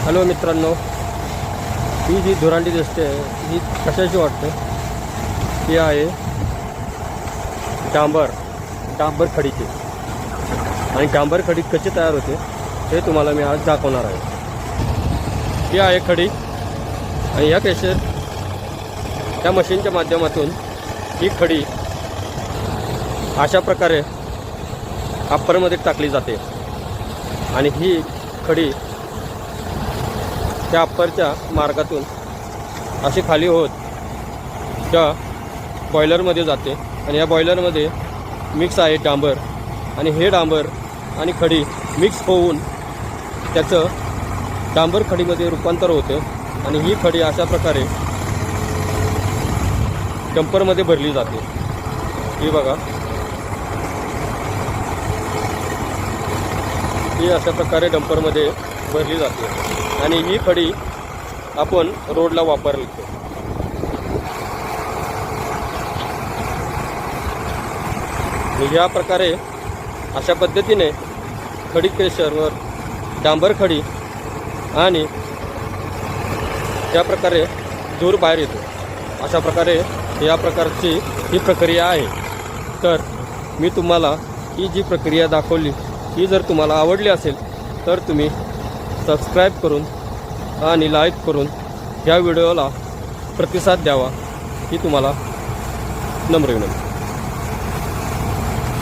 Hello मित्रांनो, ही जी धुरांडी दिसते ही कशाची वाटते? ही आहे डांबर खडीची. आणि डांबर खडी कशी तयार होते हे तुम्हाला मी आज दाखवणार आहे. ही आहे खडी आणि या केशर त्या मशीनच्या माध्यमातून ही खडी अशा प्रकारे अप्परमध्ये टाकली जाते आणि ही खडी त्या अप्परच्या मार्गातून अशी खाली होत त्या बॉयलरमध्ये जाते आणि या बॉयलरमध्ये मिक्स आहे डांबर आणि हे डांबर आणि खडी मिक्स होऊन त्याचं डांबर खडीमध्ये रूपांतर होतं आणि ही खडी अशा प्रकारे डंपरमध्ये भरली जाते. ही बघा, ही अशा प्रकारे डंपरमध्ये भरली जाते आणि ही खडी आपण रोडला वापरली. ह्या प्रकारे अशा पद्धतीने खडी क्रेशरवर डांबर खडी आणि त्या प्रकारे धूर बाहेर येतो. अशा प्रकारे या प्रकारची ही प्रक्रिया आहे. तर मी तुम्हाला ही जी प्रक्रिया दाखवली ही जर तुम्हाला आवडली असेल तर तुम्ही सबस्क्राईब करून आणि लाईक करून या व्हिडिओला प्रतिसाद द्यावा ही तुम्हाला नम्र विनंती.